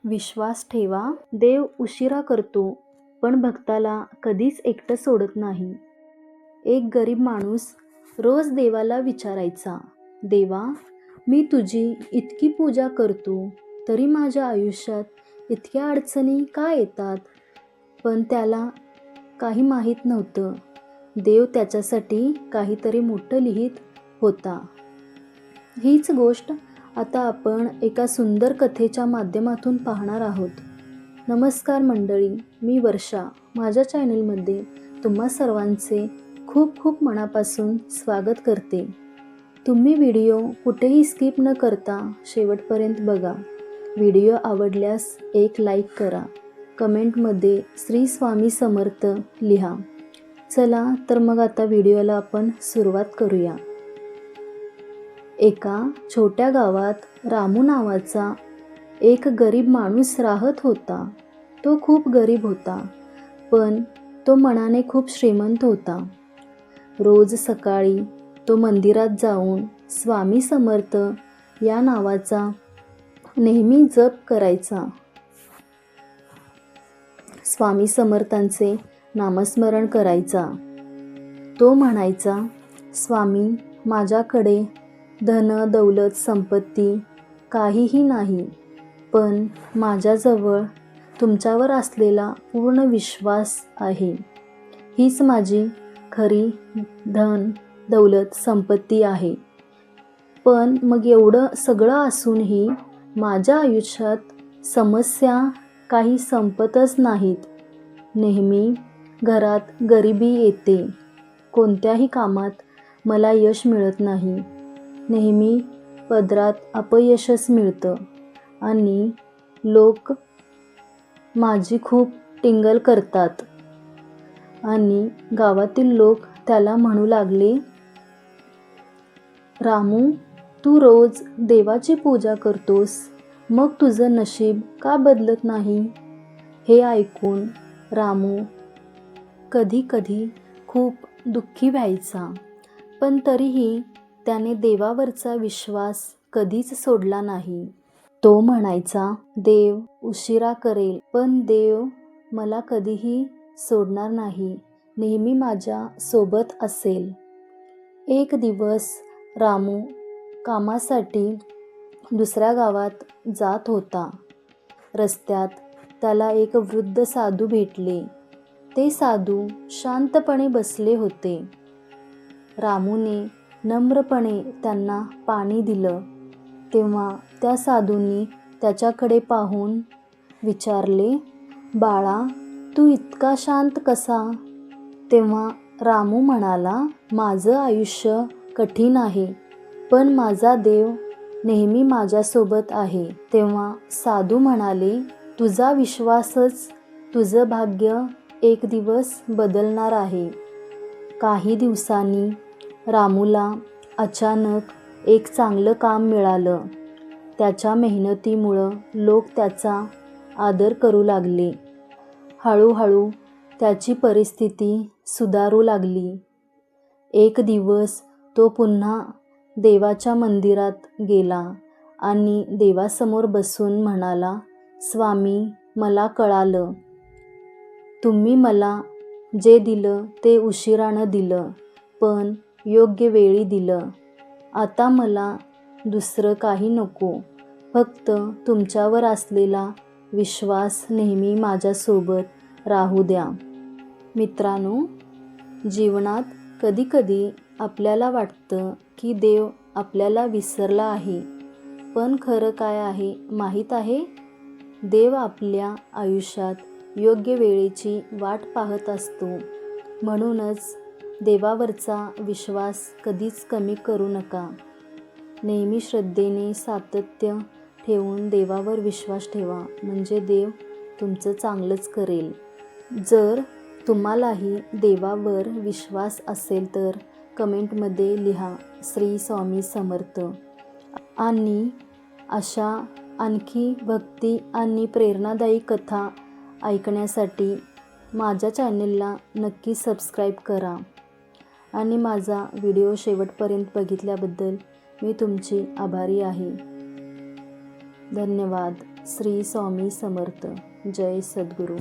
विश्वास ठेवा, देव उशिरा करतो, पण भक्ताला कधीच एकटं सोडत नाही. एक गरीब माणूस रोज देवाला विचारायचा, देवा, मी तुझी इतकी पूजा करतो, तरी माझ्या आयुष्यात इतक्या अडचणी का येतात? पण त्याला काही माहीत नव्हतं, देव त्याच्यासाठी काहीतरी मोठं लिहित होता. हीच गोष्ट आता आपण एका सुंदर कथेच्या माध्यमातून पाहणार आहोत. नमस्कार मंडळी, मी वर्षा. माझ्या चॅनलमध्ये तुम्हा सर्वांचे खूप खूप मनापासून स्वागत करते. तुम्ही व्हिडिओ कुठेही स्किप न करता शेवटपर्यंत बघा. व्हिडिओ आवडल्यास एक लाईक करा. कमेंटमध्ये श्री स्वामी समर्थ लिहा. चला तर मग आता व्हिडिओला आपण सुरुवात करूया. एका छोट्या गावात रामू नावाचा एक गरीब माणूस राहत होता. तो खूप गरीब होता, पण तो मनाने खूप श्रीमंत होता. रोज सकाळी तो मंदिरात जाऊन स्वामी समर्थ या नावाचा नेहमी जप करायचा. स्वामी समर्थांचे नामस्मरण करायचा. तो म्हणायचा, स्वामी, माझ्याकडे धन, दौलत, संपत्ती काहीही नाही, पण माझ्याजवळ तुमच्यावर असलेला पूर्ण विश्वास आहे. हीच माझी खरी धन, दौलत, संपत्ती आहे. पण मग एवढं सगळं असूनही माझ्या आयुष्यात समस्या काही संपतच नाहीत. नेहमी घरात गरिबी येते. कोणत्याही कामात मला यश मिळत नाही. नेहमी पदरात अपयशच मिळतं आणि लोक माझी खूप टिंगल करतात. आणि गावातील लोक त्याला म्हणू लागले, रामू, तू रोज देवाची पूजा करतोस, मग तुझं नशीब का बदलत नाही? हे ऐकून रामू कधी कधी खूप दुःखी व्हायचा, पण तरीही त्याने देवावरचा विश्वास कधीच सोडला नाही. तो म्हणायचा, देव उशिरा करेल, पण देव मला कधीही सोडणार नाही, नेहमी माझ्या सोबत असेल. एक दिवस रामू कामासाठी दुसऱ्या गावात जात होता. रस्त्यात त्याला एक वृद्ध साधू भेटले. ते साधू शांतपणे बसले होते. रामूने नम्रपणे त्यांना पाणी दिलं. तेव्हा त्या साधूंनी त्याच्याकडे पाहून विचारले, बाळा, तू इतका शांत कसा? तेव्हा रामू म्हणाला, माझं आयुष्य कठीण आहे, पण माझा देव नेहमी माझ्यासोबत आहे. तेव्हा साधू म्हणाले, तुझा विश्वासच तुझं भाग्य एक दिवस बदलणार आहे. काही दिवसांनी रामूला अचानक एक चांगलं काम मिळालं. त्याच्या मेहनतीमुळं लोक त्याचा आदर करू लागले. हळूहळू त्याची परिस्थिती सुधारू लागली. एक दिवस तो पुन्हा देवाच्या मंदिरात गेला आणि देवासमोर बसून म्हणाला, स्वामी, मला कळालं, तुम्ही मला जे दिलं ते उशिरानं दिलं, पण योग्य वेळी दिलं. आता मला दुसरं काही नको, फक्त तुमच्यावर असलेला विश्वास नेहमी माझ्यासोबत राहू द्या. मित्रांनो, जीवनात कधीकधी आपल्याला वाटतं की देव आपल्याला विसरला आहे, पण खरं काय आहे माहीत आहे? देव आपल्या आयुष्यात योग्य वेळेची वाट पाहत असतो. म्हणूनच देवावरचा विश्वास कधीच कमी करू नका. नेहमी श्रद्धेने सातत्य ठेवून देवावर विश्वास ठेवा, म्हणजे देव तुमचं चांगलंच करेल. जर तुम्हालाही देवावर विश्वास असेल तर कमेंटमध्ये लिहा श्री स्वामी समर्थ. आणि अशा आणखी भक्ती आणि प्रेरणादायी कथा ऐकण्यासाठी माझ्या चॅनलला नक्की सबस्क्राईब करा. आणि माझा व्हिडिओ शेवटपर्यंत बघितल्याबद्दल मी तुमची आभारी आहे. धन्यवाद. श्री स्वामी समर्थ. जय सद्गुरू.